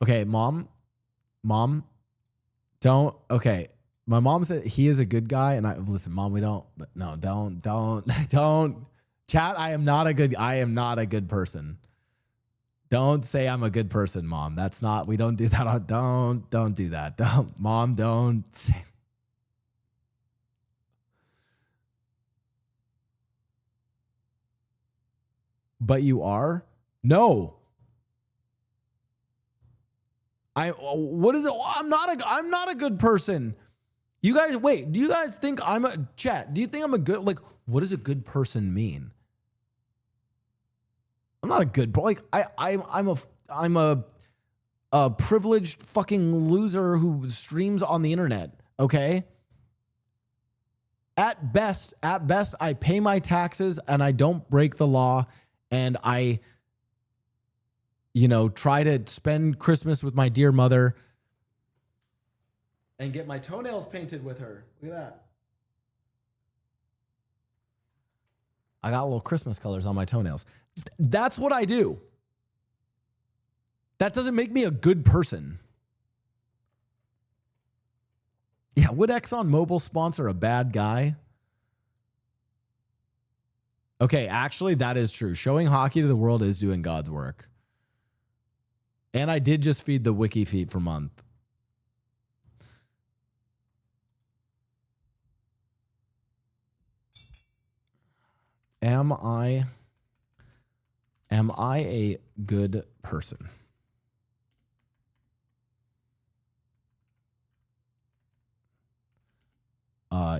Okay, mom, don't. Okay, my mom said he is a good guy, and I listen, mom. We don't. No, don't. Chat. I am not a good person. Don't say I'm a good person, mom. That's not. We don't do that. Don't do that. Don't, mom. Don't say. But you are? No. What is it? I'm not a good person. You guys, wait, do you guys think I'm a chat? Do you think I'm a good, like, what does a good person mean? I'm not a good, like, I'm a privileged fucking loser who streams on the internet. Okay. At best, I pay my taxes and I don't break the law, and I, try to spend Christmas with my dear mother and get my toenails painted with her. Look at that. I got little Christmas colors on my toenails. That's what I do. That doesn't make me a good person. Yeah, would ExxonMobil sponsor a bad guy? Okay, actually, that is true. Showing hockey to the world is doing God's work. And I did just feed the wiki feet for month. Am I a good person?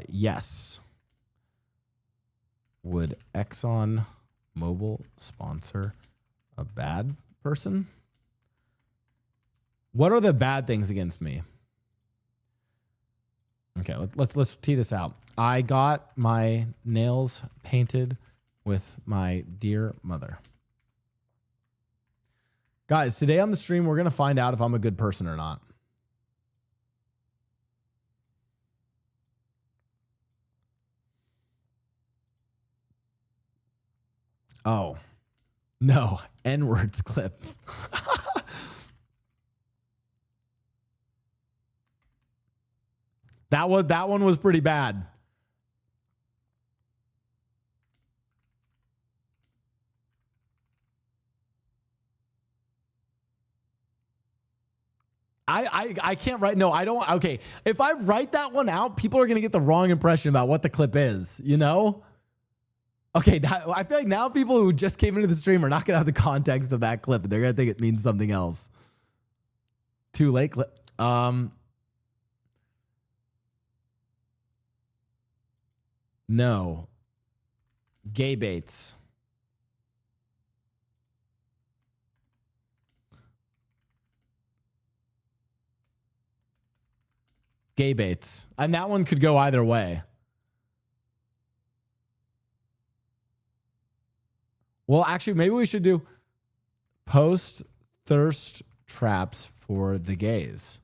Yes. Would ExxonMobil sponsor a bad person? What are the bad things against me? Okay, let's tee this out. I got my nails painted with my dear mother. Guys, today on the stream, we're going to find out if I'm a good person or not. Oh, no. N-words clip. That one was pretty bad. I can't write. No, I don't. Okay. If I write that one out, people are going to get the wrong impression about what the clip is, Okay. I feel like now people who just came into the stream are not going to have the context of that clip. They're going to think it means something else. Too late clip. No. Gay baits. Gay baits. And that one could go either way. Well, actually, maybe we should do post thirst traps for the gays.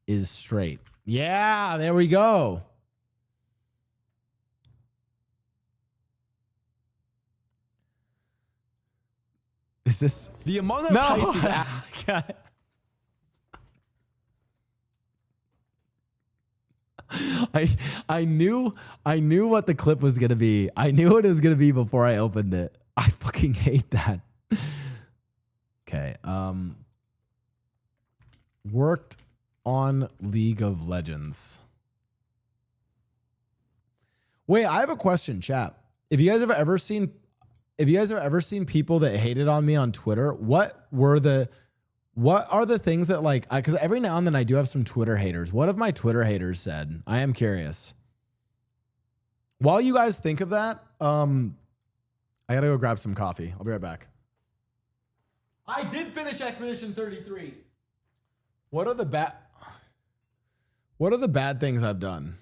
Is straight. Yeah, there we go. Is this the Among Us no? heist is I knew what the clip was gonna be. I knew what it was gonna be before I opened it. I fucking hate that. Okay. Worked on League of Legends. Wait, I have a question, chat. If you guys have ever seen people that hated on me on Twitter, what are the things that, like, because every now and then I do have some Twitter haters. What have my Twitter haters said? I am curious. While you guys think of that, I gotta go grab some coffee. I'll be right back. I did finish Expedition 33. What are the bad things I've done?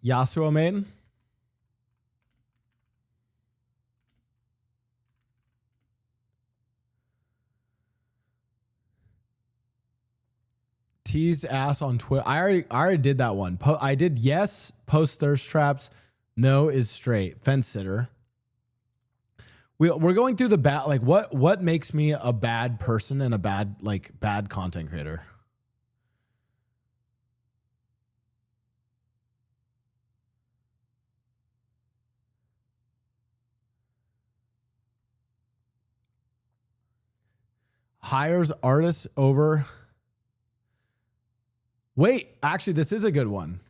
Yasuo main. teased ass on Twitter. I already did that one. I did yes, post thirst traps. No is straight. Fence sitter. We're going through the bad, like what makes me a bad person and a bad content creator. Hires artists over. Wait, actually, this is a good one.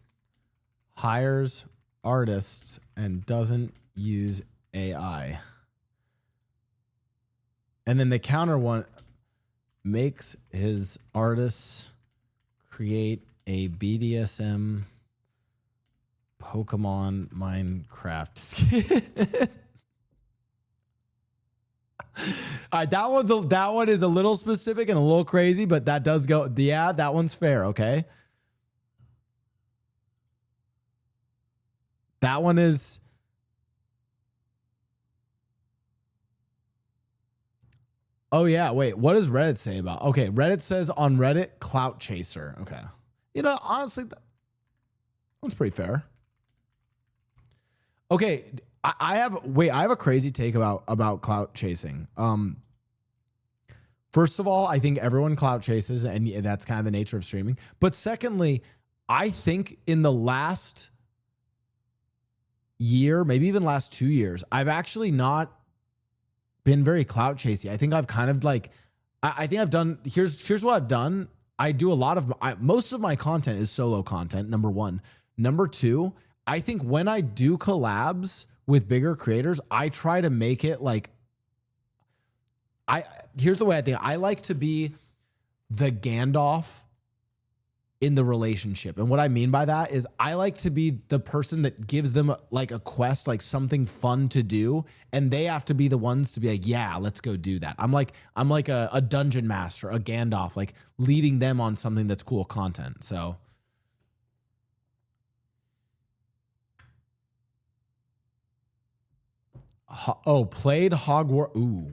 Hires artists and doesn't use AI. And then the counter one, makes his artists create a BDSM Pokemon Minecraft skin. All right, that one is a little specific and a little crazy, but that does go. Yeah, that one's fair. Okay, that one is. Oh yeah, wait. What does Reddit say about? Okay, Reddit says on Reddit, clout chaser. Okay, you know, honestly, that one's pretty fair. Okay, I have a crazy take about clout chasing. First of all, I think everyone clout chases, and that's kind of the nature of streaming. But secondly, I think in the last year, maybe even last 2 years, I've actually not been very clout chasey. I think I've kind of like, I think I've done, here's what I've done. I do a lot of, most of my content is solo content, number one. Number two, I think when I do collabs with bigger creators, I try to make it like, here's the way I think. I like to be the Gandalf in the relationship. And what I mean by that is I like to be the person that gives them like a quest, like something fun to do. And they have to be the ones to be like, yeah, let's go do that. I'm like a dungeon master, a Gandalf, like leading them on something that's cool content. So. Oh, played Hogwarts. Ooh.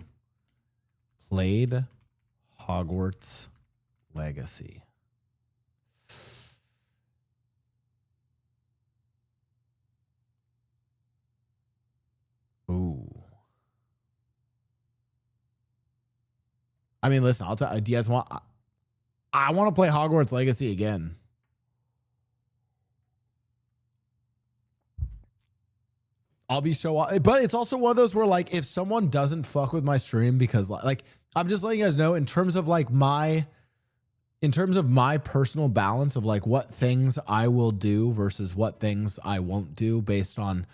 Played Hogwarts Legacy. Ooh. I mean, listen, I'll tell you, do you guys want, I want to play Hogwarts Legacy again. I'll be so, but it's also one of those where like, if someone doesn't fuck with my stream because like, I'm just letting you guys know in terms of like my personal balance of like what things I will do versus what things I won't do based on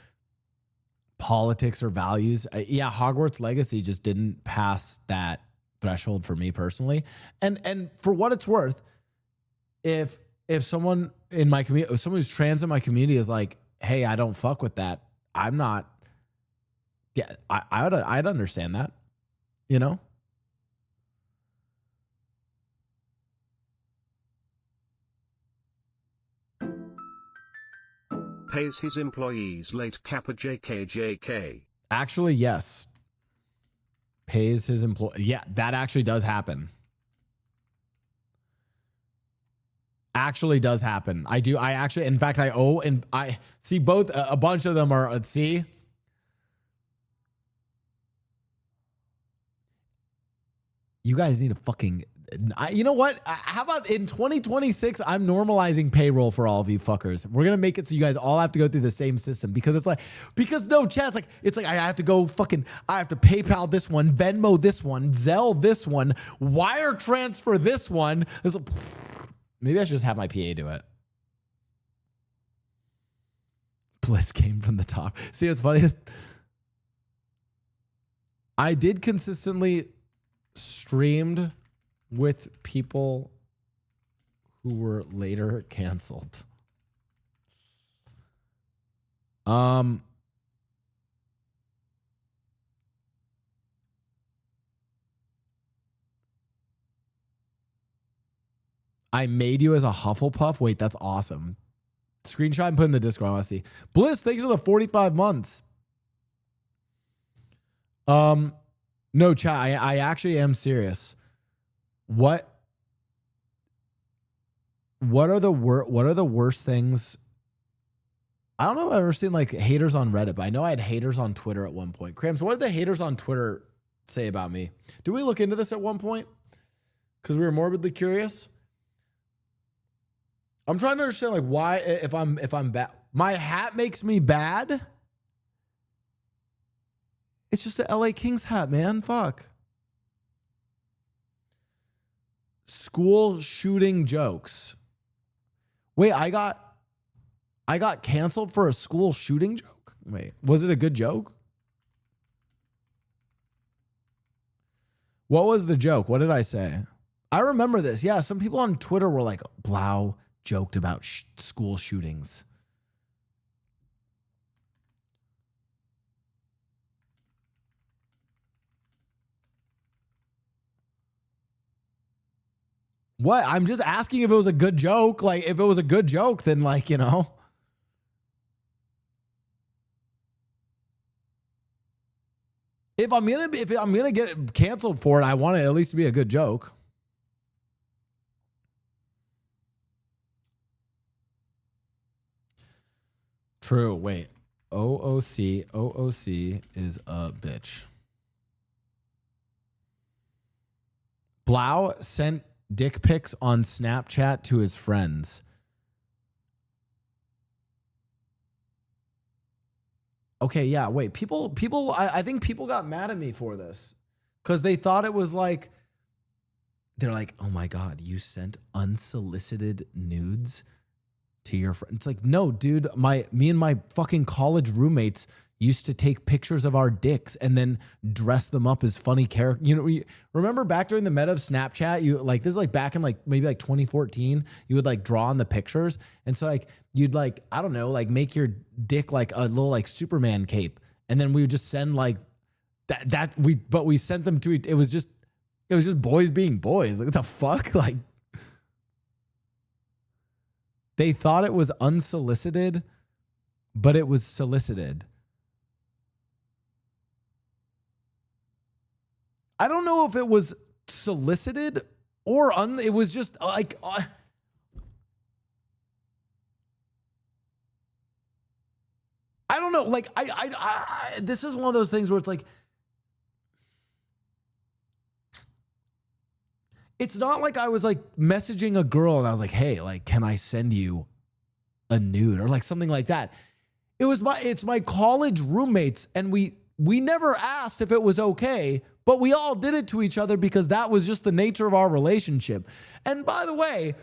politics or values. Yeah, Hogwarts Legacy just didn't pass that threshold for me personally. And for what it's worth, if someone in my community, someone who's trans in my community is like, hey, I don't fuck with that, I'm not. Yeah, I'd understand that, you know. Pays his employees late Kappa JKJK. Actually, yes. Pays his employee. Yeah, that actually does happen. Actually does happen. I do. I actually, in fact, I owe, and I see both. A bunch of them are, let's see. You guys need to fucking, you know what? How about in 2026, I'm normalizing payroll for all of you fuckers. We're going to make it so you guys all have to go through the same system because it's like, because no, chat, it's like I have to go fucking, I have to PayPal this one, Venmo this one, Zelle this one, wire transfer this one. Maybe I should just have my PA do it. Bliss came from the top. See, what's funny? I did consistently streamed with people who were later canceled. I made you as a Hufflepuff. Wait, that's awesome. Screenshot and put in the Discord. I want to see. Bliss, thanks for the 45 months. No, chat. I actually am serious. What what are the worst things? I don't know if I've ever seen like haters on Reddit, but I know I had haters on Twitter at one point. Krams, what did the haters on Twitter say about me? Did we look into this at one point? Because we were morbidly curious. I'm trying to understand like why if I'm bad, my hat makes me bad. It's just a LA Kings hat, man. Fuck. School shooting jokes. Wait, I got canceled for a school shooting joke? Wait, was it a good joke? What was the joke? What did I say? I remember this. Yeah, some people on Twitter were like, Blau joked about school shootings. What? I'm just asking if it was a good joke. Like, if it was a good joke, then like, you know. If I'm gonna get canceled for it, I want it at least to be a good joke. True. Wait. OOC is a bitch. Blau sent dick pics on Snapchat to his friends. Okay, yeah, wait. I think people got mad at me for this because they thought it was like, they're like, oh my God, you sent unsolicited nudes to your friend. It's like, no, dude, me and my fucking college roommates used to take pictures of our dicks and then dress them up as funny characters. You know, remember back during the meta of Snapchat, you like, this is like back in like maybe like 2014, you would like draw on the pictures. And so like, you'd like, I don't know, like make your dick like a little like Superman cape. And then we would just send like but we sent them to, it was just boys being boys. Like what the fuck? Like they thought it was unsolicited, but it was solicited. I don't know if it was solicited or it was just like I don't know. Like I this is one of those things where it's like, it's not like I was like messaging a girl and I was like, hey, like, can I send you a nude or like something like that? It's my college roommates, and we never asked if it was okay, but we all did it to each other because that was just the nature of our relationship. And by the way,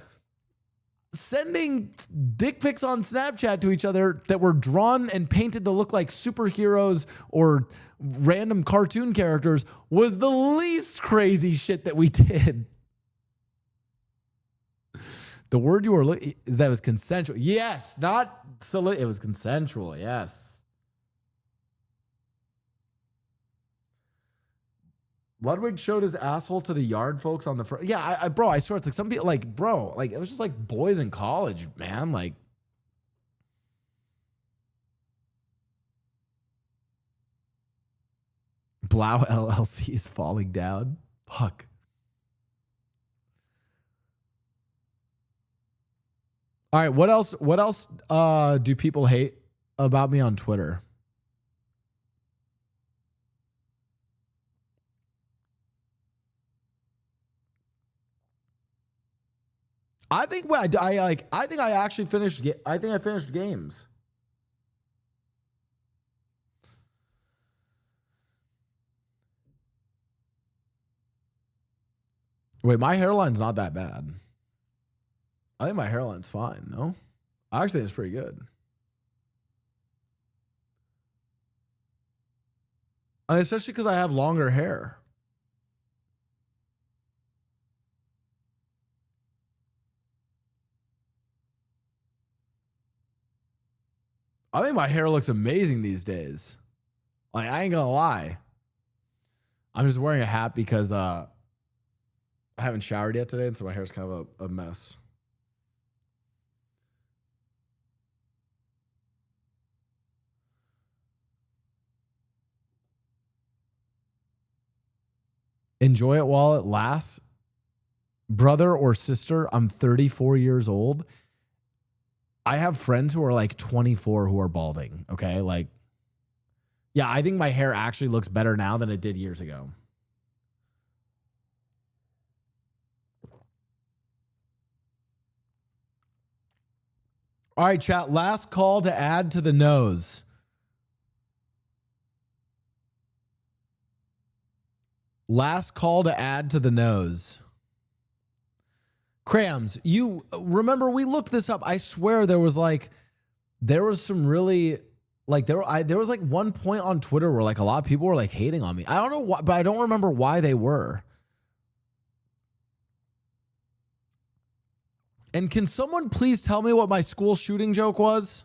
sending dick pics on Snapchat to each other that were drawn and painted to look like superheroes or random cartoon characters was the least crazy shit that we did. The word you were looking is that it was consensual. Yes, not it was consensual. Yes. Ludwig showed his asshole to the yard folks on the front. Yeah, bro, I swear it's like some people like, bro, like it was just like boys in college, man. Like, Blau LLC is falling down. Fuck. All right, what else do people hate about me on Twitter? I think I actually finished. I think I finished games. Wait, my hairline's not that bad. I think my hairline's fine. No, I actually think it's pretty good. Especially because I have longer hair. I think my hair looks amazing these days. Like, I ain't gonna lie. I'm just wearing a hat because I haven't showered yet today, and so my hair's kind of a mess. Enjoy it while it lasts. brother or sister, I'm 34 years old. I have friends who are like 24 who are balding. Okay. Like, yeah, I think my hair actually looks better now than it did years ago. All right, chat. Last call to add to the nose. Last call to add to the nose. Crams, you remember we looked this up. I swear there was some really like there was like one point on Twitter where like a lot of people were like hating on me. I don't know why, but I don't remember why they were. And can someone please tell me what my school shooting joke was?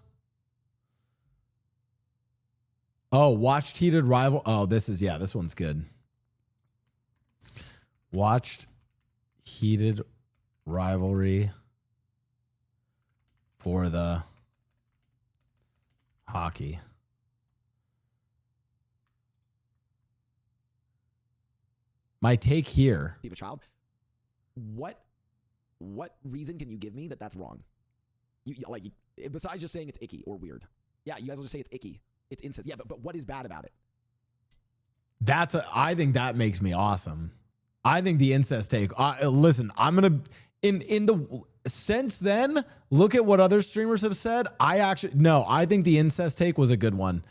Oh, watched heated rival. Oh, this one's good. Watched heated rivalry for the hockey. My take here. A child. What reason can you give me that that's wrong? Besides just saying it's icky or weird. Yeah, you guys will just say it's icky. It's incest. Yeah, but what is bad about it? I think that makes me awesome. I think the incest take. Listen, I'm gonna since then look at what other streamers have said. I think the incest take was a good one.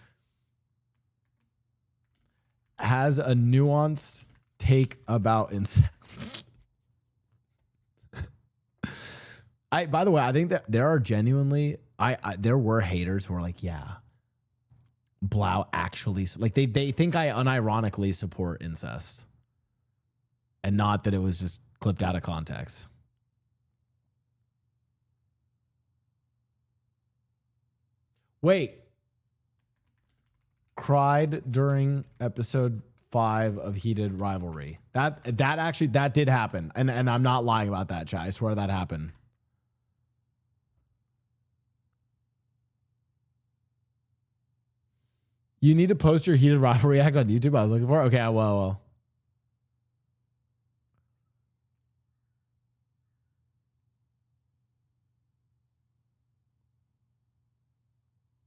Has a nuanced take about incest. By the way, I think that there are genuinely there were haters who were like, yeah, Blau actually like they think I unironically support incest. And not that it was just clipped out of context. Wait. Cried during episode 5 of Heated Rivalry. That did happen. And I'm not lying about that, chat. I swear that happened. You need to post your Heated Rivalry act on YouTube. I was looking for it. Okay, I will.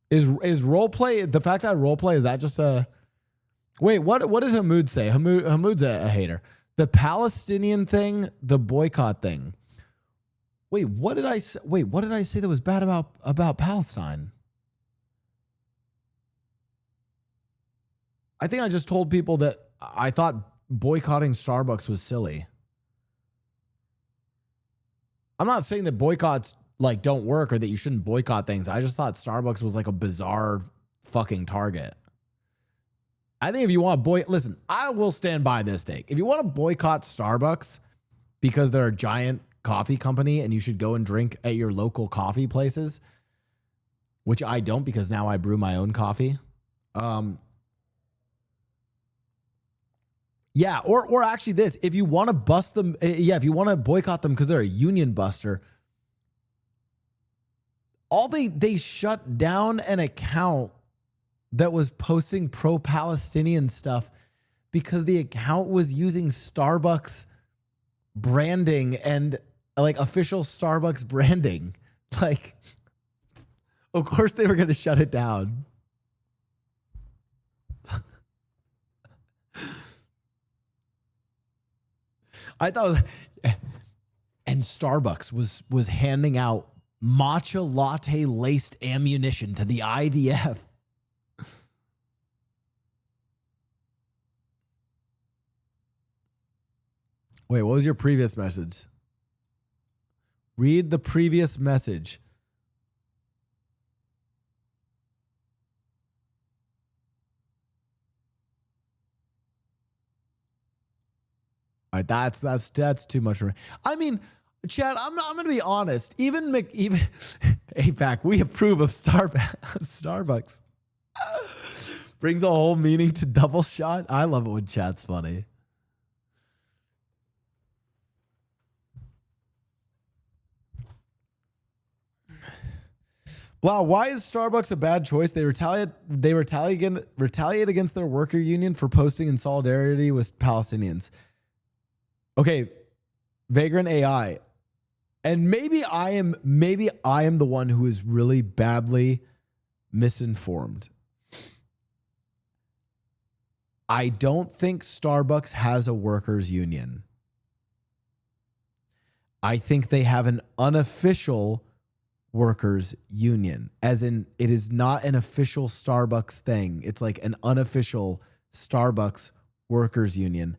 Is role play the fact that role play is that just a wait? What did Hamoud say? Hamoud's a hater. The Palestinian thing, the boycott thing. Wait, what did I say? Wait, what did I say that was bad about Palestine? I think I just told people that I thought boycotting Starbucks was silly. I'm not saying that boycotts like don't work or that you shouldn't boycott things. I just thought Starbucks was like a bizarre fucking target. I think if you want to listen, I will stand by this take. If you want to boycott Starbucks because they're a giant coffee company and you should go and drink at your local coffee places, which I don't because now I brew my own coffee. Yeah, or actually this, if you want to bust them, if you want to boycott them because they're a union buster, they shut down an account that was posting pro-Palestinian stuff because the account was using Starbucks branding and like official Starbucks branding. Like, of course they were going to shut it down. I thought, and Starbucks was handing out matcha latte laced ammunition to the IDF. Wait, what was your previous message? Read the previous message. All right, that's too much for me. I mean, Chad, I'm going to be honest. Even APAC, we approve of Starbucks. Brings a whole meaning to double shot. I love it when chat's funny. Blau, why is Starbucks a bad choice? They retaliate against their worker union for posting in solidarity with Palestinians. Okay, Vagrant AI. And maybe I am the one who is really badly misinformed. I don't think Starbucks has a workers union. I think they have an unofficial workers union, as in it is not an official Starbucks thing. It's like an unofficial Starbucks workers union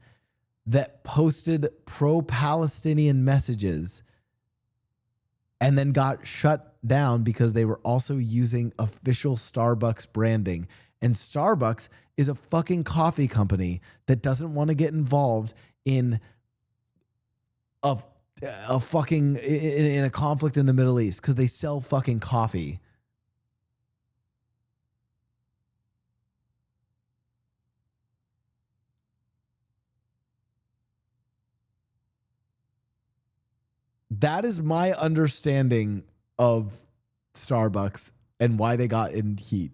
that posted pro-Palestinian messages and then got shut down because they were also using official Starbucks branding. And Starbucks is a fucking coffee company that doesn't want to get involved in a fucking in a conflict in the Middle East because they sell fucking coffee. That is my understanding of Starbucks and why they got in heat.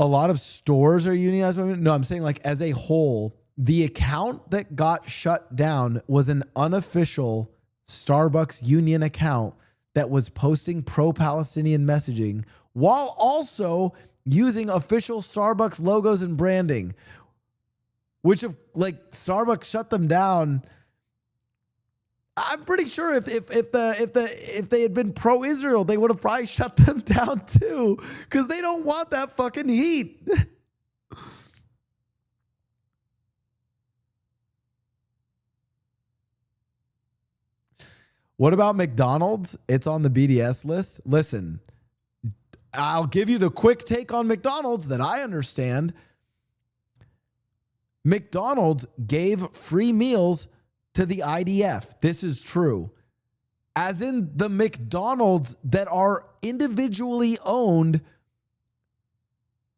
A lot of stores are unionized. No, I'm saying like as a whole, the account that got shut down was an unofficial Starbucks union account that was posting pro-Palestinian messaging while also using official Starbucks logos and branding, which if like Starbucks shut them down, I'm pretty sure if they had been pro-Israel, they would have probably shut them down too, because they don't want that fucking heat. What about McDonald's? It's on the BDS list. Listen, I'll give you the quick take on McDonald's that I understand. McDonald's gave free meals to the IDF. This is true. As in the McDonald's that are individually owned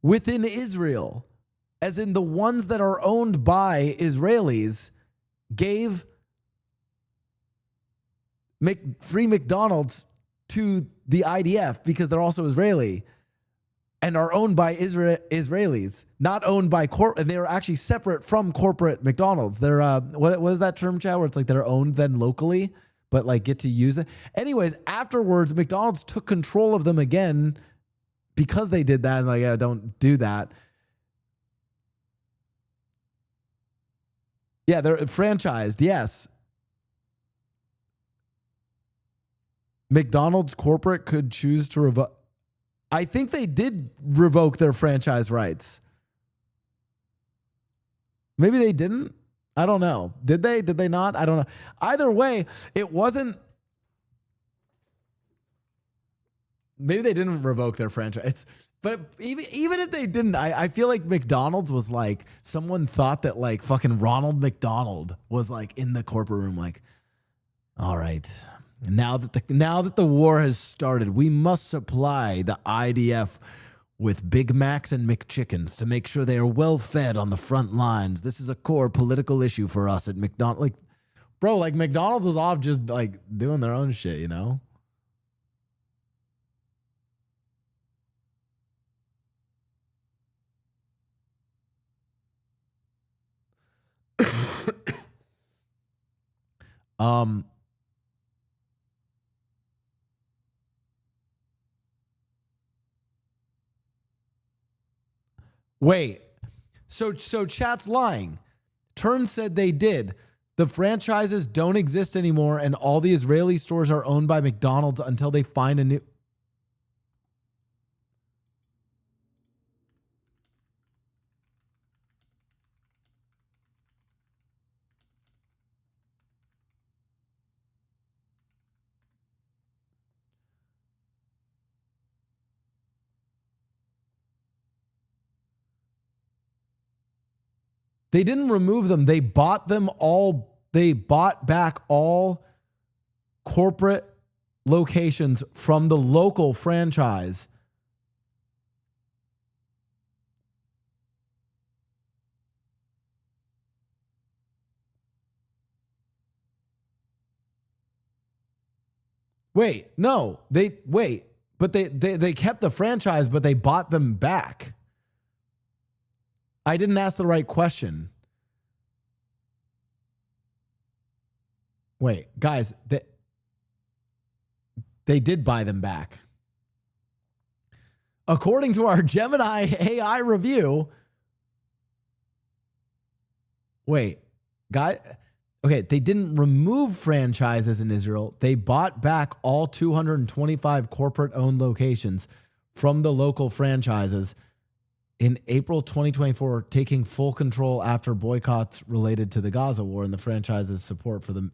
within Israel, as in the ones that are owned by Israelis, gave free McDonald's to the IDF because they're also Israeli and are owned by Israelis, not owned by and they are actually separate from corporate McDonald's. They're what is that term, Chad? Where it's like they're owned then locally, but like get to use it. Anyways, afterwards, McDonald's took control of them again because they did that. And like, yeah, don't do that. Yeah, they're franchised. Yes. McDonald's corporate could choose to revoke. I think they did revoke their franchise rights. Maybe they didn't. I don't know. Did they? Did they not? I don't know. Either way, it wasn't. Maybe they didn't revoke their franchise. But even if they didn't, I feel like McDonald's was like, someone thought that like fucking Ronald McDonald was like in the corporate room, like, all right, now that the war has started, we must supply the IDF with Big Macs and McChickens to make sure they are well fed on the front lines. This is a core political issue for us at McDonald's. Like, bro, like McDonald's is off just like doing their own shit, you know? um Wait, so chat's lying. Turn said they did. The franchises don't exist anymore, and all the Israeli stores are owned by McDonald's until they find a new. They didn't remove them. They bought them all. They bought back all corporate locations from the local franchise. Wait, no, but they kept the franchise, but they bought them back. I didn't ask the right question. Wait, guys, they did buy them back. According to our Gemini AI review. Wait, okay, they didn't remove franchises in Israel. They bought back all 225 corporate-owned locations from the local franchises in April 2024, taking full control after boycotts related to the Gaza war and the franchise's support for them.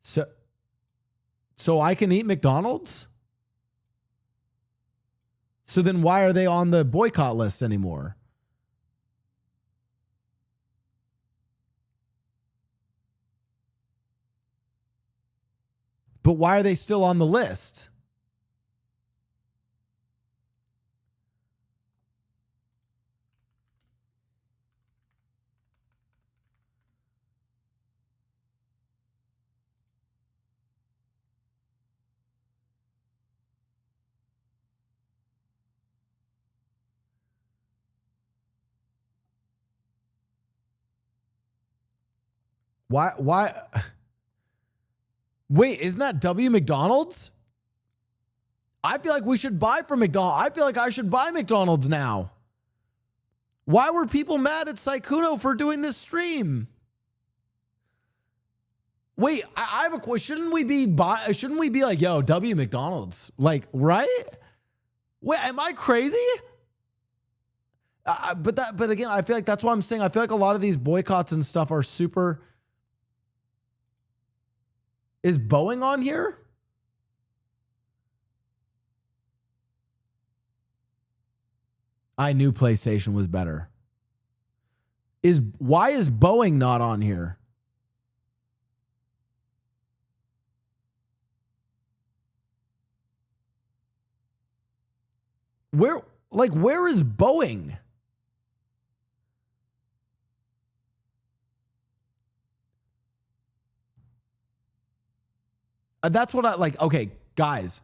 So I can eat McDonald's? So then why are they on the boycott list anymore? But why are they still on the list? Why? Wait, isn't that W McDonald's? I feel like we should buy from McDonald's. I feel like I should buy McDonald's now. Why were people mad at Saikuno for doing this stream? Wait, I have a question. Shouldn't we be like, yo, W McDonald's? Like, right? Wait, am I crazy? But again, I feel like that's what I'm saying. I feel like a lot of these boycotts and stuff are super. Is Boeing on here? I knew PlayStation was better. Why is Boeing not on here? Where is Boeing? That's what I like. Okay, guys.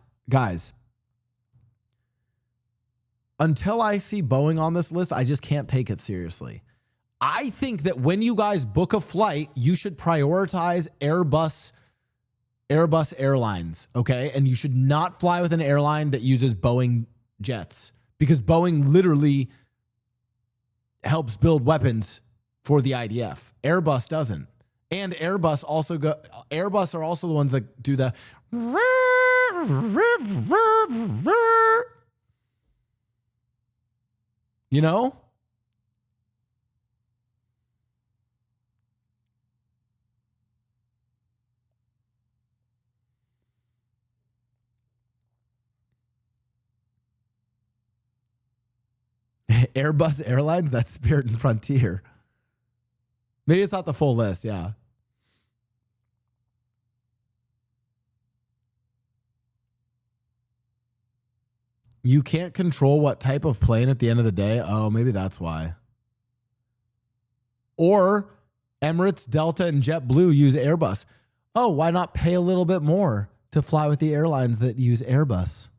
Until I see Boeing on this list, I just can't take it seriously. I think that when you guys book a flight, you should prioritize Airbus Airlines, okay? And you should not fly with an airline that uses Boeing jets, because Boeing literally helps build weapons for the IDF. Airbus doesn't. And Airbus are also the ones that do the you know? Airbus Airlines, that's Spirit and Frontier. Maybe it's not the full list, yeah. You can't control what type of plane at the end of the day. Oh, maybe that's why. Or Emirates, Delta, and JetBlue use Airbus. Oh, why not pay a little bit more to fly with the airlines that use Airbus?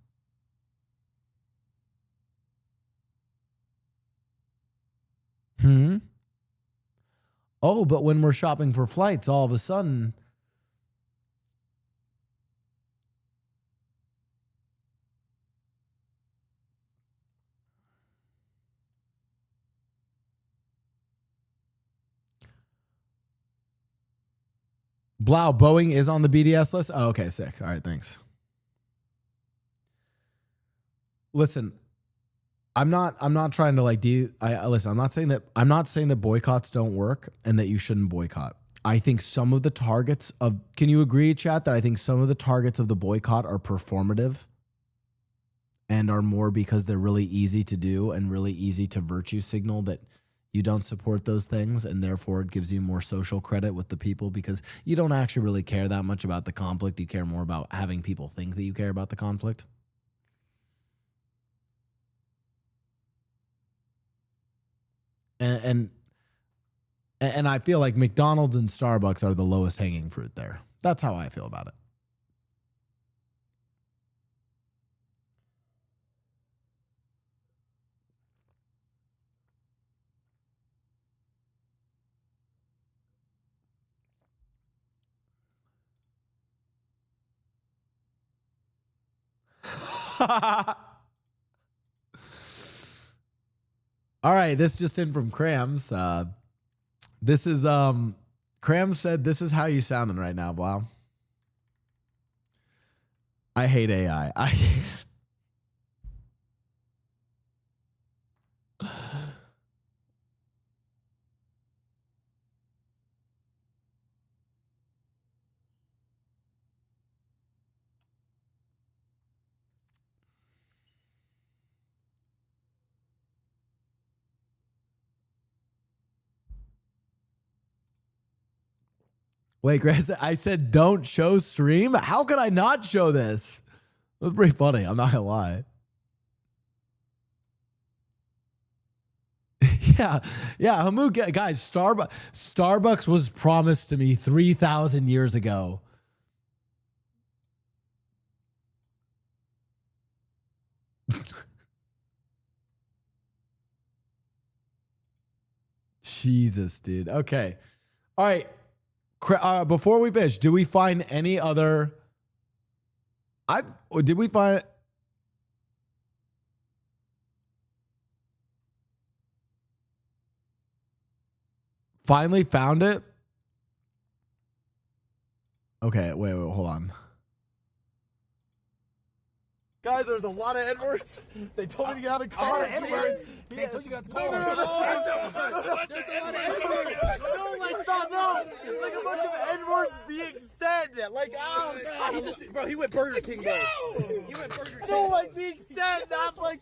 Oh, but when we're shopping for flights, all of a sudden. Blau, Boeing is on the BDS list. Oh, okay, sick. All right, thanks. Listen, I'm not trying to listen, I'm not saying that boycotts don't work and that you shouldn't boycott. I think some of the targets of, can you agree, chat, that I think some of the targets of the boycott are performative and are more because they're really easy to do and really easy to virtue signal that you don't support those things, and therefore it gives you more social credit with the people because you don't actually really care that much about the conflict. You care more about having people think that you care about the conflict. And I feel like McDonald's and Starbucks are the lowest hanging fruit there. That's how I feel about it. All right, this just in from Crams. This is Crams said this is how you sounding right now, Blau. I hate AI. Wait, Grace, I said don't show stream? How could I not show this? That's pretty funny. I'm not gonna lie. Yeah, Hamu, guys, Starbucks was promised to me 3,000 years ago. Jesus, dude. Okay. All right. Before we finish, do we find any other? Did we find? Finally found it. Okay, wait, hold on. Guys, there's a lot of N-words. They told me to get out of the car. N-words? They told you to get out of the car. No, like, stop, no. Like a bunch of N-words being said. Like, oh, Bro, he went Burger King, bro. He went Burger King. no, like being said, not like,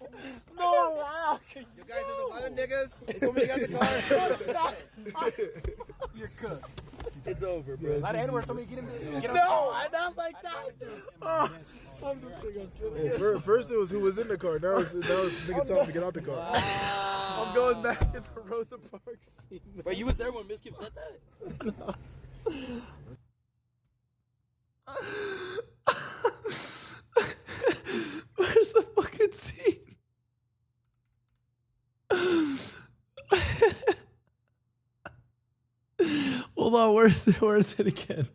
no, wow. You guys, there's a lot of niggas. They told me to get out the car. You're cooked. It's over, bro. A lot of N-words told me to get him. No, I'm not like that. Oh, I'm just thinking silly. First it was who was in the car. Now it's niggas telling me to get out the car. I'm going back to the Rosa Parks scene. Wait, you was there when Miskip said that? Where's the fucking scene? Hold on, where's it again?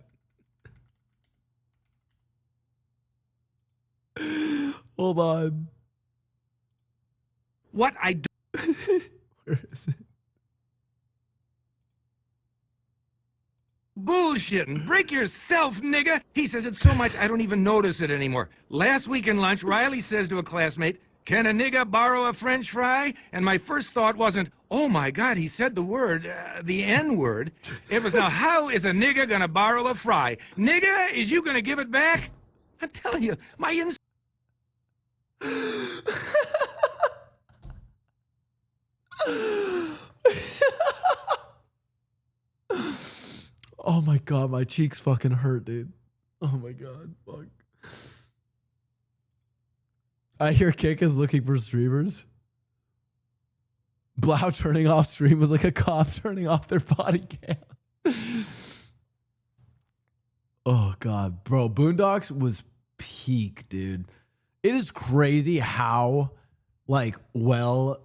Hold on. What I do. Where is it? Bullshitting. Break yourself, nigga. He says it so much I don't even notice it anymore. Last week in lunch, Riley says to a classmate, "Can a nigga borrow a French fry?" And my first thought wasn't, "Oh my God, he said the word, the N-word." It was, now how is a nigga gonna borrow a fry? Nigga, is you gonna give it back? I'm telling you, my Oh my God, my cheeks fucking hurt, dude. Oh my God, fuck. I hear Kick is looking for streamers. Blau turning off stream was like a cop turning off their body cam. Oh God, bro, Boondocks was peak, dude. It is crazy how, like, well,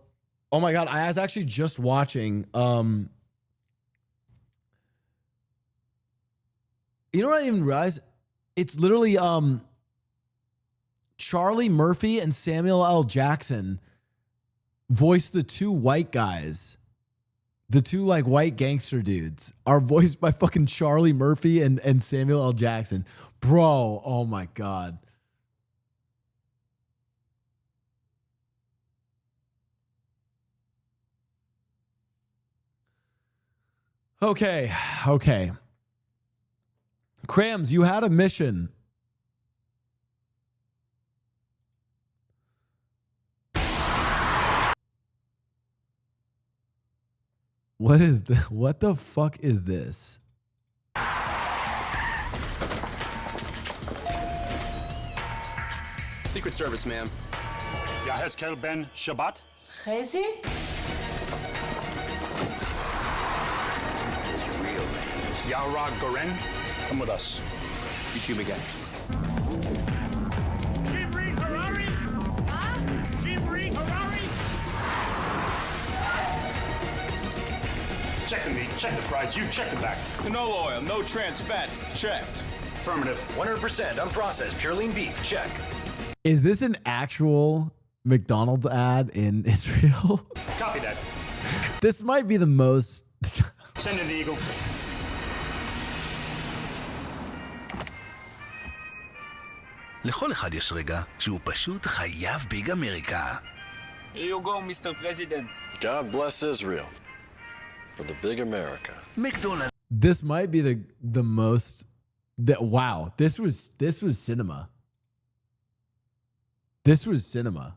oh my God, I was actually just watching, you know what I didn't even realize? It's literally Charlie Murphy and Samuel L. Jackson voiced the two white guys. The two like white gangster dudes are voiced by fucking Charlie Murphy and Samuel L. Jackson. Bro, oh my God. Okay. Crams, you had a mission. What is the? What the fuck is this? Secret Service, ma'am. Yaheskel Ben Shabbat. Crazy? Yahra Goren. Come with us. YouTube again. Check the meat, check the fries, you check the back. Canola oil, no trans fat. Checked. Affirmative. 100% unprocessed pure lean beef. Check. Is this an actual McDonald's ad in Israel? Copy that. This might be the most. Send in the Eagle. לכל אחד יש רגע שהוא פשוט חייב ביג אמריקה. Here you go, Mr. President. God bless Israel for the big America. מקדונלד. This might be the most. Wow, this was cinema. This was cinema.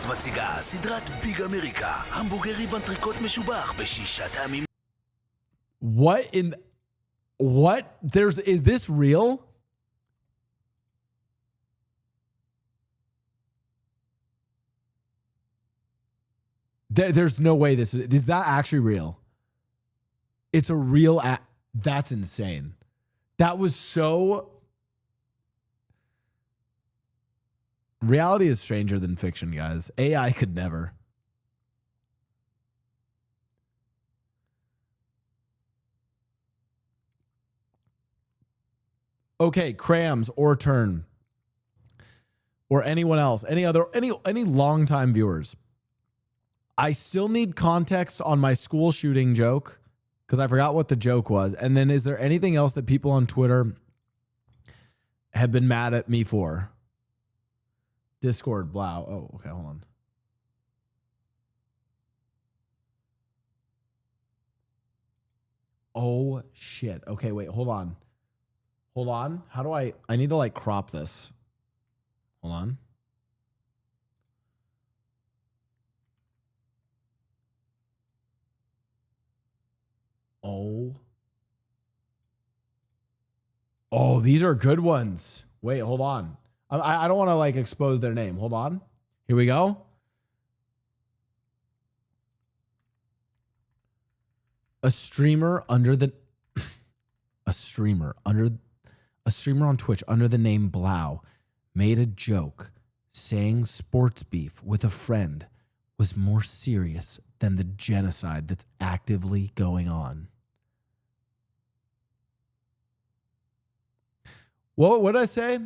מציגה סדרת ביג אמריקה, המבורגרי בנטריקוט משובח בשישה טעמים. Is this real? There's no way is that actually real? It's a real that's insane. That was so. Reality is stranger than fiction, guys. AI could never. Okay, Crams or Turn or anyone else, any longtime viewers. I still need context on my school shooting joke because I forgot what the joke was. And then is there anything else that people on Twitter have been mad at me for? Discord, Blau. Oh, okay, hold on. Oh, shit. Okay, wait, hold on. Hold on. How do I need to like crop this. Hold on. Oh, these are good ones. Wait, hold on. I don't want to like expose their name. Hold on. Here we go. A streamer on Twitch under the name Blau made a joke saying sports beef with a friend was more serious than the genocide that's actively going on. What did I say?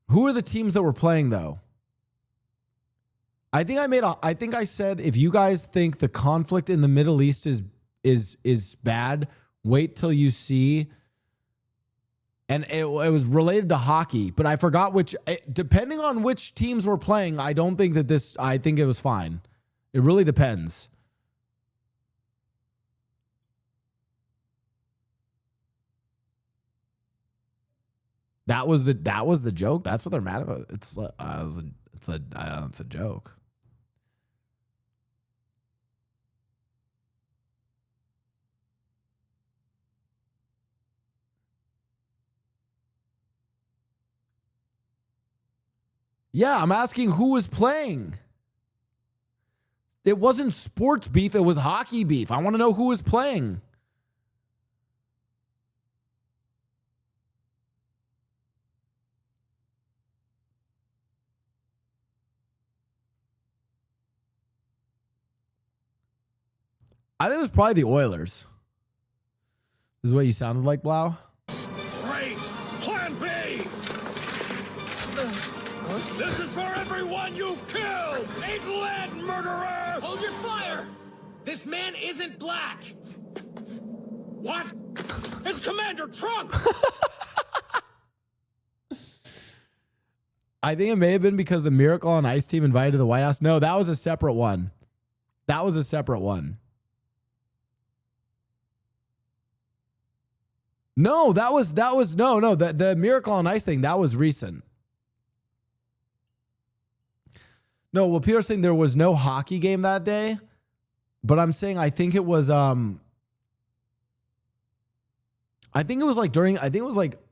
Who are the teams that were playing though? I think I said if you guys think the conflict in the Middle East is bad, wait till you see. And it was related to hockey, but I forgot which. Depending on which teams were playing, I don't think that this. I think it was fine. It really depends. That was the joke. That's what they're mad about. It's a joke. Yeah, I'm asking who was playing. It wasn't sports beef. It was hockey beef. I want to know who was playing. I think it was probably the Oilers. This is what you sounded like, Blau? Great! Plan B! This is for everyone you've killed! England, murderer! Hold your fire! This man isn't black! What? It's Commander Trump! I think it may have been because the Miracle on Ice team invited to the White House. No, that was a separate one. That was a separate one. No, that was no. The Miracle on Ice thing, that was recent. No, well, people are saying there was no hockey game that day, but I'm saying I think it was like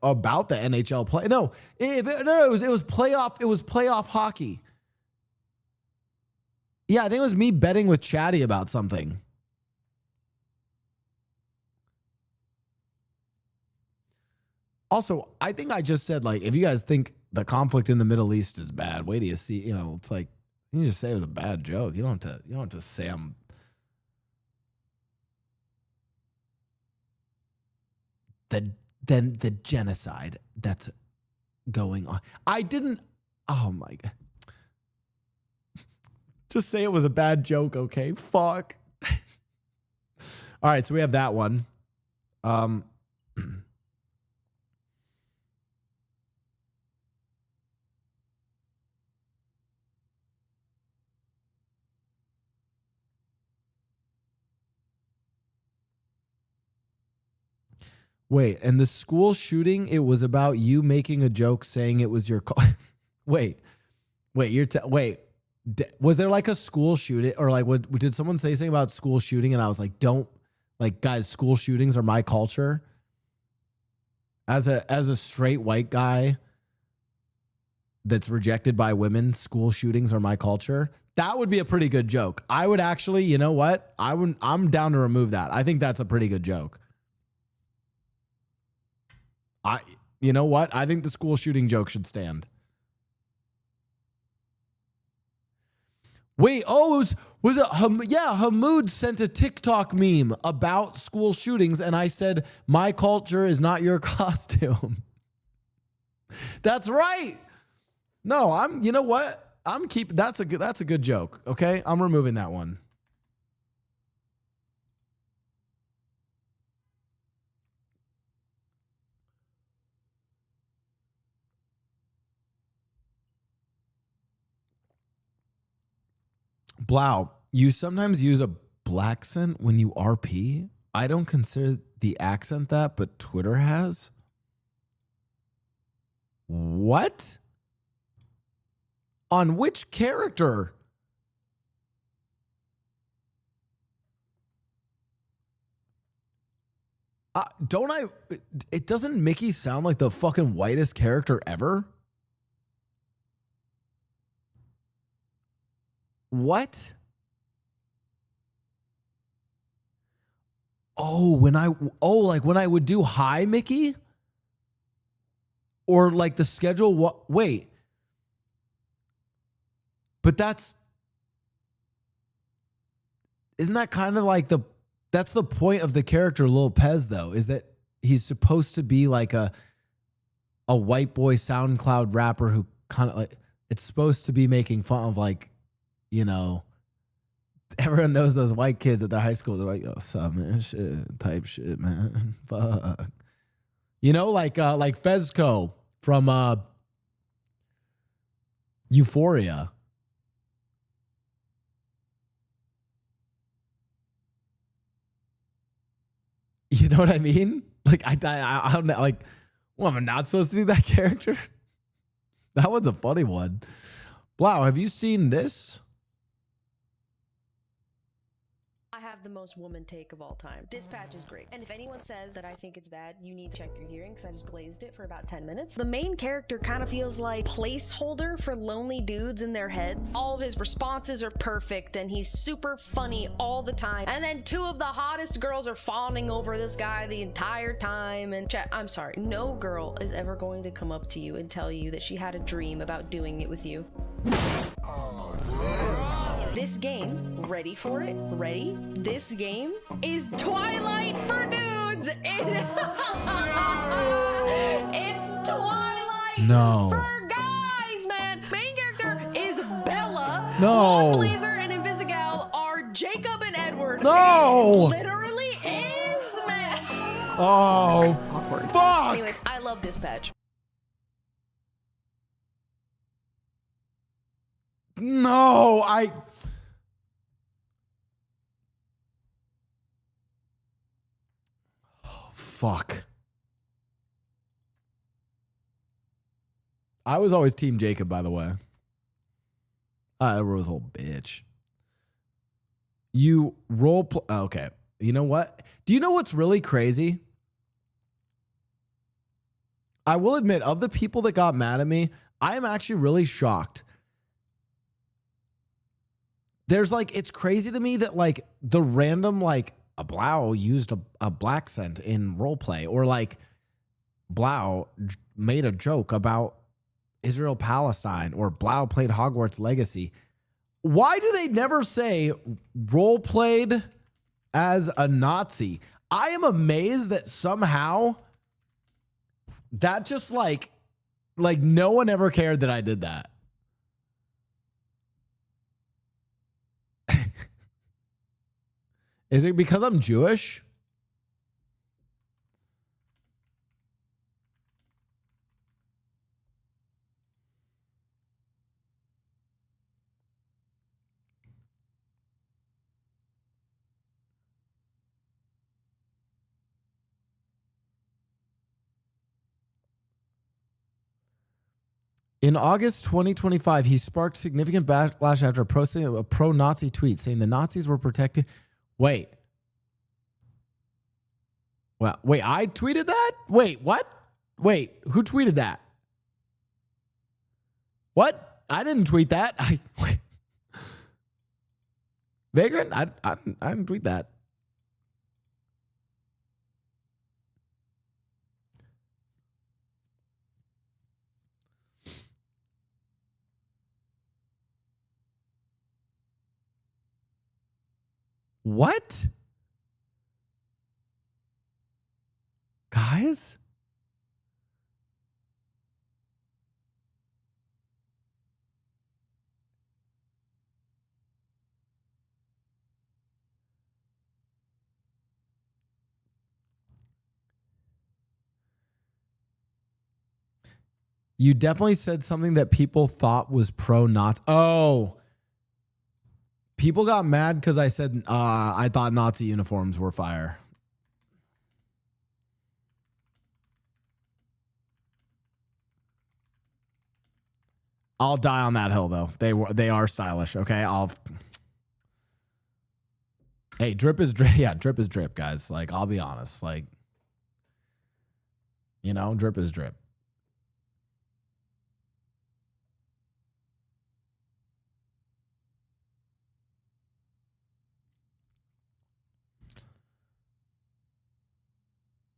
about the NHL play. No, it was playoff. It was playoff hockey. Yeah, I think it was me betting with Chatty about something. Also, I think I just said, like, if you guys think the conflict in the Middle East is bad, wait till you see, you know, it's like, you just say it was a bad joke. You don't have to say I'm. Then the genocide that's going on. I didn't. Oh my God. Just say it was a bad joke, okay? Fuck. All right, so we have that one. Wait, and the school shooting, it was about you making a joke saying it was your call. wait, was there like a school shooting or like did someone say something about school shooting and I was like, don't, like, guys, school shootings are my culture? As a straight white guy that's rejected by women, school shootings are my culture. That would be a pretty good joke. I would actually, you know what? I'm down to remove that. I think that's a pretty good joke. You know what? I think the school shooting joke should stand. Wait, was it Hamoud sent a TikTok meme about school shootings and I said, my culture is not your costume. That's right. No, you know what? That's a good joke. Okay. I'm removing that one. Blau, you sometimes use a black accent when you RP. I don't consider the accent that, but Twitter has. What? On which character? It doesn't Mickey sound like the fucking whitest character ever? What? When I would do hi Mickey? Or like the schedule, wait. But isn't that kind of like that's the point of the character Lil Pez though, is that he's supposed to be like a white boy SoundCloud rapper who kind of like, it's supposed to be making fun of, like, you know, everyone knows those white kids at their high school. They're like, oh, some man, shit, type shit, man. Fuck. You know, like Fezco from Euphoria. You know what I mean? Like, I'm not, like, well, I'm not supposed to do that character? That one's a funny one. Blau, have you seen this? The most woman take of all time. Dispatch is great. And if anyone says that I think it's bad, you need to check your hearing because I just glazed it for about 10 minutes. The main character kind of feels like placeholder for lonely dudes in their heads. All of his responses are perfect and he's super funny all the time. And then two of the hottest girls are fawning over this guy the entire time. And I'm sorry, no girl is ever going to come up to you and tell you that she had a dream about doing it with you. This game, ready for it? Ready? This game is Twilight for dudes! It's Twilight for guys, man! Main character is Bella. No! Blazer and Invisigal are Jacob and Edward. No! It literally is, man! Oh, fuck! Anyways, I love this patch. No, fuck. I was always Team Jacob, by the way. Rose whole bitch. You role play. Okay. You know what? Do you know what's really crazy? I will admit, of the people that got mad at me, I am actually really shocked. There's like, it's crazy to me that like the random, like, a Blau used a black scent in roleplay, or like Blau made a joke about Israel Palestine or Blau played Hogwarts Legacy. Why do they never say role played as a Nazi? I am amazed that somehow that just like no one ever cared that I did that. Is it because I'm Jewish? In August 2025, he sparked significant backlash after posting a pro-Nazi tweet saying the Nazis were protected. Wait. Well, wait, I tweeted that? Wait, what? Wait, who tweeted that? What? I didn't tweet that. Wait. Vagrant? I didn't tweet that. What? Guys? You definitely said something that people thought was pro-Nazi. Oh. People got mad because I said I thought Nazi uniforms were fire. I'll die on that hill though. They are stylish. Okay, Hey, drip is drip. Yeah, drip is drip, guys. Like, I'll be honest. Like, you know, drip is drip.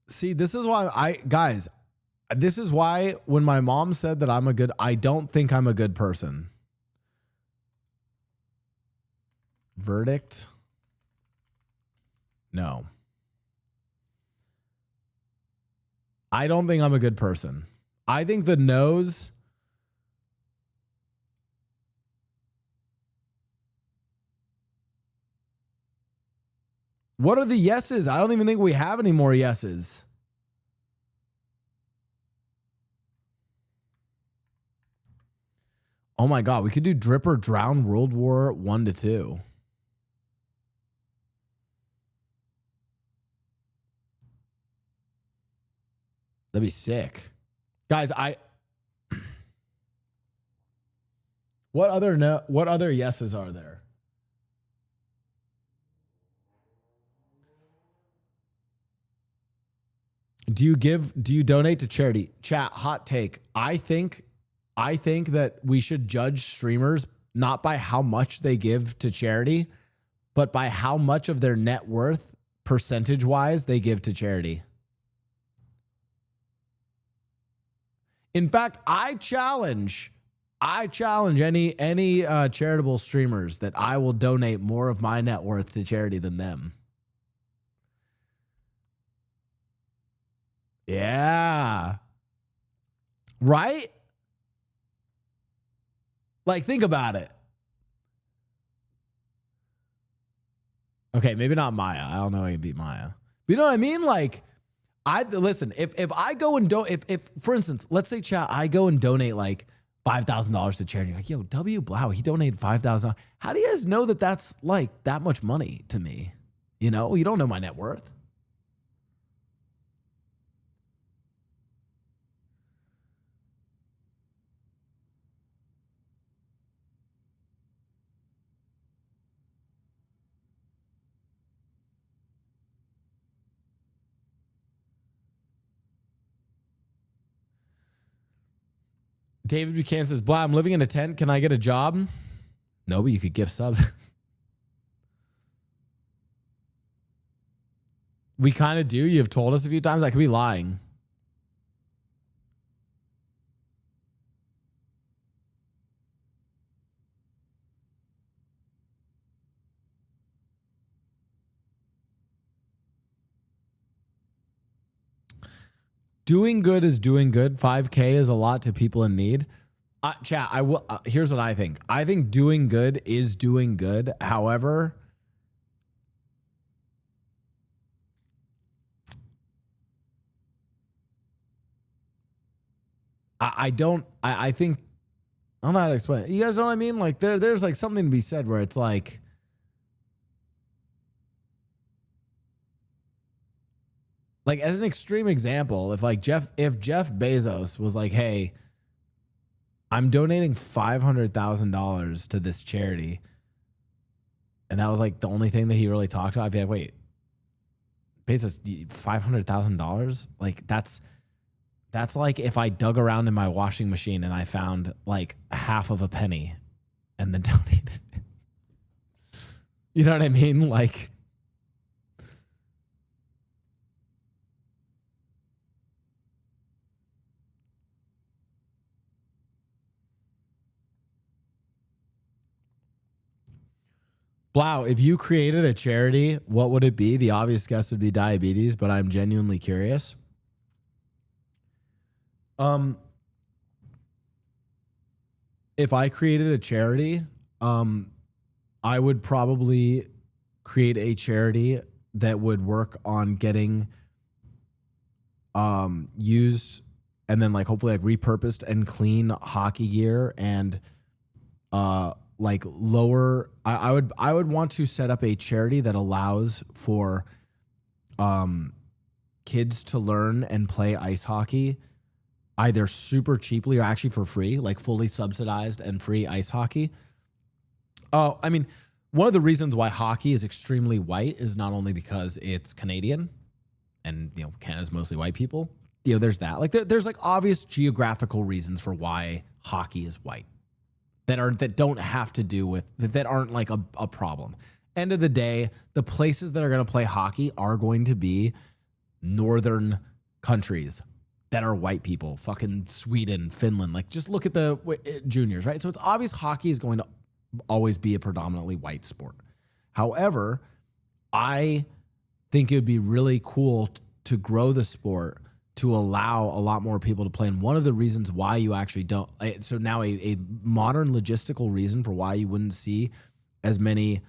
See, this is why this is why when my mom said that I don't think I'm a good person. Verdict? No. I don't think I'm a good person. I think the no's. What are the yeses? I don't even think we have any more yeses. Oh my God, we could do Drip or Drown World War 1 to 2. That'd be sick. Guys, what other yeses are there? Do you donate to charity? Chat, hot take. I think that we should judge streamers not by how much they give to charity, but by how much of their net worth percentage-wise they give to charity. In fact, I challenge any charitable streamers that I will donate more of my net worth to charity than them. Yeah. Right? Like, think about it. Okay, maybe not Maya. I don't know how you beat Maya. But you know what I mean? Like, listen, if I go and if for instance, let's say chat, I go and donate like $5,000 to charity. Like, yo, W Blau, he donated $5,000. How do you guys know that that's like that much money to me? You know, you don't know my net worth. David Buchanan says, Blah, I'm living in a tent. Can I get a job? No, but you could gift subs. We kind of do. You've told us a few times. I could be lying. doing good is doing good. 5K is a lot to people in need. Chat, I will. Here's what I think. I think doing good is doing good. However, I don't. I think I don't know how to explain it. You guys know what I mean? Like there's like something to be said where it's like, as an extreme example, if Jeff Bezos was like, hey, I'm donating $500,000 to this charity, and that was like the only thing that he really talked about, I'd be like, wait, Bezos, $500,000? Like that's like if I dug around in my washing machine and I found like half of a penny and then donated it. You know what I mean? Like, Blau, if you created a charity, what would it be? The obvious guess would be diabetes, but I'm genuinely curious. If I created a charity, I would probably create a charity that would work on getting used and then like hopefully like repurposed and clean hockey gear and like lower. I would want to set up a charity that allows for kids to learn and play ice hockey either super cheaply or actually for free, like fully subsidized and free ice hockey. Oh, I mean, one of the reasons why hockey is extremely white is not only because it's Canadian and, you know, Canada's mostly white people. You know, there's that. Like there's like obvious geographical reasons for why hockey is white that don't have to do with that aren't like a problem. End of the day, the places that are going to play hockey are going to be northern countries that are white people, fucking Sweden, Finland. Like just look at the juniors, right? So it's obvious hockey is going to always be a predominantly white sport. However, I think it would be really cool to grow the sport to allow a lot more people to play. And one of the reasons why you actually don't, so now a modern logistical reason for why you wouldn't see as many,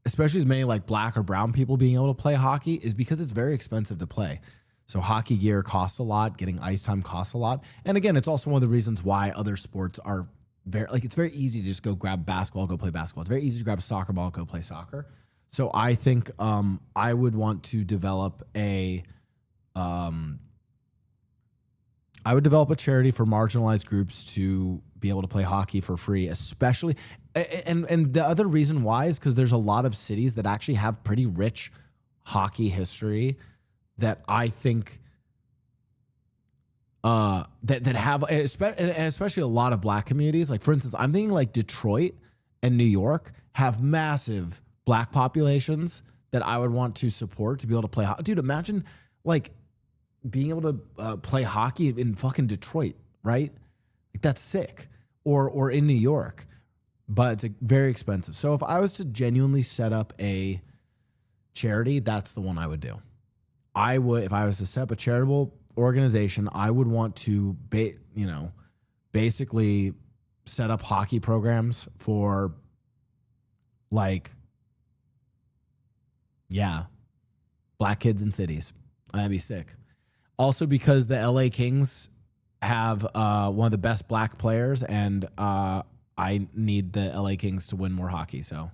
especially as many like black or brown people being able to play hockey is because it's very expensive to play. So hockey gear costs a lot, getting ice time costs a lot. And again, it's also one of the reasons why other sports are very, like it's very easy to just go grab basketball, go play basketball. It's very easy to grab a soccer ball, go play soccer. So I think I would want to develop a charity for marginalized groups to be able to play hockey for free, especially. And the other reason why is because there's a lot of cities that actually have pretty rich hockey history that I think that have, especially a lot of black communities. Like for instance, I'm thinking like Detroit and New York have massive black populations that I would want to support to be able to play hockey. Dude, imagine like being able to play hockey in fucking Detroit, right? Like that's sick. Or in New York, but it's very expensive. So if I was to genuinely set up a charity, that's the one I would do. I would, if I was to set up a charitable organization, I would want to, basically set up hockey programs for like, black kids in cities. That'd be sick. Also because the LA Kings have one of the best black players, and I need the LA Kings to win more hockey. So.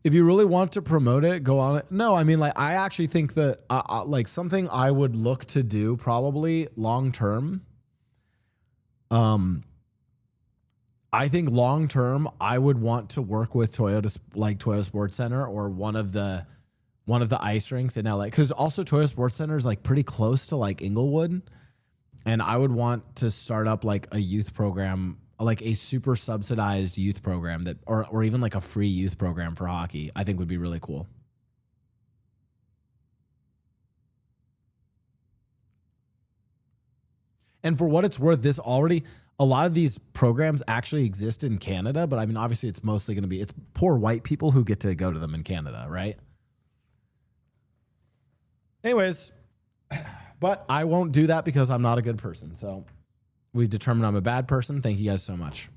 If you really want to promote it, go on it. No, I mean, like, I actually think that, like, something I would look to do probably long term. I think long term, I would want to work with Toyota Sports Center or one of the ice rinks in LA, because also Toyota Sports Center is like pretty close to like Inglewood, and I would want to start up like a youth program, like a super subsidized youth program that, or even like a free youth program for hockey. I think would be really cool. And for what it's worth, a lot of these programs actually exist in Canada, but I mean, obviously it's mostly going to be, it's poor white people who get to go to them in Canada, right? Anyways, but I won't do that because I'm not a good person. So we've determined I'm a bad person. Thank you guys so much.